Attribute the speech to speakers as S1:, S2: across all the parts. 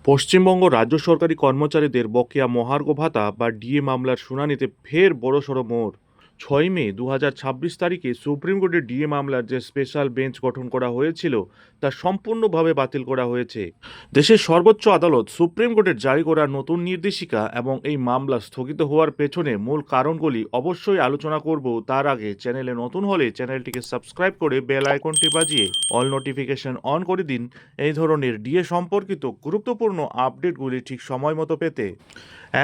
S1: পশ্চিমবঙ্গ রাজ্য সরকারি কর্মচারীদের বকেয়া মহার্ঘ ভাতা বা ডিএ মামলার শুনানিতে ফের বড়সড় মোড়। 6 মে 2026 তারিখে সুপ্রিম কোর্টে ডিএ মামলার যে স্পেশাল বেঞ্চ গঠন করা হয়েছিল তা সম্পূর্ণভাবে বাতিল করা হয়েছে। দেশের সর্বোচ্চ আদালত সুপ্রিম কোর্টের জারি করা নতুন নির্দেশিকা এবং এই মামলা স্থগিত হওয়ার পেছনে মূল কারণগুলি অবশ্যই আলোচনা করব। তার আগে চ্যানেলে নতুন হলে চ্যানেলটিকে সাবস্ক্রাইব করে বেল আইকনটি বাজিয়ে অল নোটিফিকেশন অন করে দিন এই ধরনের ডিএ সম্পর্কিত গুরুত্বপূর্ণ আপডেটগুলি ঠিক সময় মতো পেতে।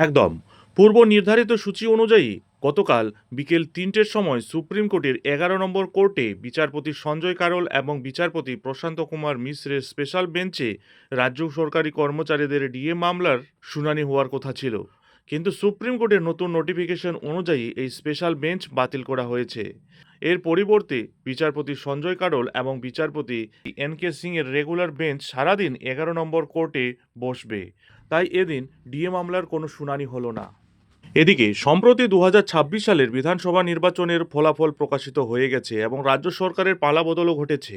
S1: একদম পূর্ব নির্ধারিত সূচি অনুযায়ী গতকাল বিকেল 3টের সময় সুপ্রিম কোর্টের 11 নম্বর কোর্টে বিচারপতি সঞ্জয় কারোল এবং বিচারপতি প্রশান্ত কুমার মিশ্রের স্পেশাল বেঞ্চে রাজ্য সরকারি কর্মচারীদের ডিএ মামলার শুনানি হওয়ার কথা ছিল, কিন্তু সুপ্রিম কোর্টের নতুন নোটিফিকেশন অনুযায়ী এই স্পেশাল বেঞ্চ বাতিল করা হয়েছে। এর পরিবর্তে বিচারপতি সঞ্জয় কারোল এবং বিচারপতি এন.কে. সিং এর রেগুলার বেঞ্চ সারাদিন 11 নম্বর কোর্টে বসবে। তাই এদিন ডিএ মামলার কোনো শুনানি হলো না। এদিকে সম্প্রতি 2026 সালের বিধানসভা নির্বাচনের ফলাফল প্রকাশিত হয়ে গেছে এবং রাজ্য সরকারের পালাবদলও ঘটেছে।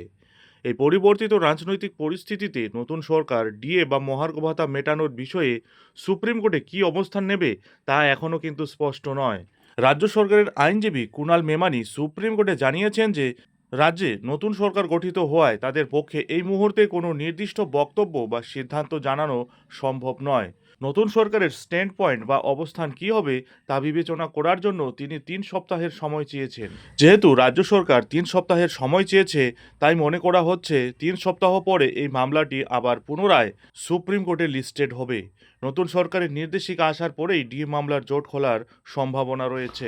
S1: এই পরিবর্তিত রাজনৈতিক পরিস্থিতিতে নতুন সরকার ডিএ বা মহার্ঘ ভাতা মেটানোর বিষয়ে সুপ্রিম কোর্টে কী অবস্থান নেবে তা এখনও কিন্তু স্পষ্ট নয়। রাজ্য সরকারের আইনজীবী কুণাল মেমানি সুপ্রিম কোর্টে জানিয়েছেন যে রাজ্যে নতুন সরকার গঠিত হওয়ায় তাদের পক্ষে এই মুহূর্তে কোনো নির্দিষ্ট বক্তব্য বা সিদ্ধান্ত জানানো সম্ভব নয়। নতুন সরকারের স্ট্যান্ড পয়েন্ট বা অবস্থান কী হবে তা বিবেচনা করার জন্য তিনি 3 সপ্তাহের সময় চেয়েছেন। যেহেতু রাজ্য সরকার 3 সপ্তাহের সময় চেয়েছে, তাই মনে করা হচ্ছে 3 সপ্তাহ পরে এই মামলাটি আবার পুনরায় সুপ্রিম কোর্টে লিস্টেড হবে। নতুন সরকারের নির্দেশিকা আসার পরেই ডিএ মামলার জট খোলার সম্ভাবনা রয়েছে।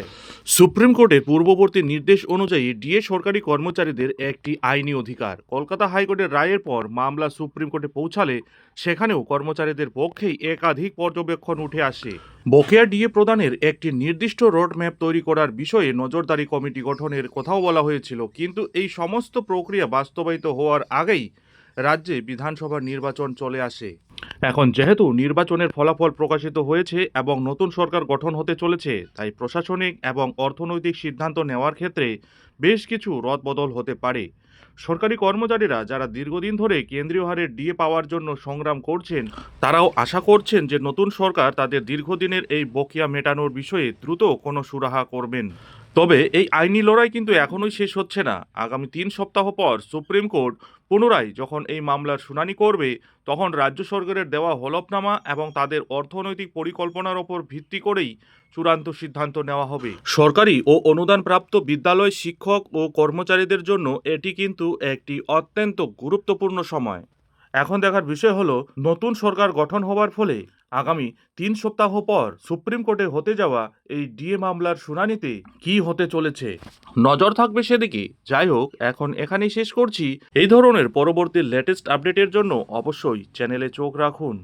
S1: সুপ্রিম কোর্টের পূর্ববর্তী নির্দেশ অনুযায়ী ডিএ সরকারি কর্মচারীদের একটি আইনি অধিকার। কলকাতা হাইকোর্টের রায়ের পর মামলা সুপ্রিম কোর্টে পৌঁছালে সেখানেও কর্মচারীদের পক্ষেই একাধিক পর্যবেক্ষণ উঠে আসে। বকেয়া ডিএ প্রদানের একটি নির্দিষ্ট রোডম্যাপ তৈরি করার বিষয়ে নজরদারি কমিটি গঠনের কথাও বলা হয়েছিল, কিন্তু এই সমস্ত প্রক্রিয়া বাস্তবায়িত হওয়ার আগেই রাজ্যে বিধানসভার নির্বাচন চলে আসে। এখন যেহেতু নির্বাচনের ফলাফল প্রকাশিত হয়েছে এবং নতুন সরকার গঠন হতে চলেছে, তাই প্রশাসনিক এবং অর্থনৈতিক সিদ্ধান্ত নেওয়ার ক্ষেত্রে বেশ কিছু রদবদল হতে পারে। সরকারি কর্মচারীরা যারা দীর্ঘদিন ধরে কেন্দ্রীয় হারে ডিএ পাওয়ার জন্য সংগ্রাম করছেন, তারাও আশা করছেন যে নতুন সরকার তাদের দীর্ঘদিনের এই বকেয়া মেটানোর বিষয়ে দ্রুত কোনো সুরাহা করবেন। তবে এই আইনি লড়াই কিন্তু এখনোই শেষ হচ্ছে না। আগামী 3 সপ্তাহ পর সুপ্রিম কোর্ট পুনরায় যখন এই মামলার শুনানি করবে, তখন রাজ্য সরকারের দেওয়া হলফনামা এবং তাদের অর্থনৈতিক পরিকল্পনার ওপর ভিত্তি করেই চূড়ান্ত সিদ্ধান্ত নেওয়া হবে। সরকারি ও অনুদানপ্রাপ্ত বিদ্যালয় শিক্ষক ও কর্মচারীদের জন্য এটি কিন্তু একটি অত্যন্ত গুরুত্বপূর্ণ সময়। এখন দেখার বিষয় হলো নতুন সরকার গঠন হওয়ার ফলে আগামী 3 সপ্তাহ পর সুপ্রিম কোর্টে হতে যাওয়া এই ডিএ মামলার শুনানিতে কি হতে চলেছে। নজর থাকবে সেদিকে। যাই হোক, এখন এখানেই শেষ করছি। এই ধরনের পরবর্তী লেটেস্ট আপডেটের জন্য অবশ্যই চ্যানেলে চোখ রাখুন।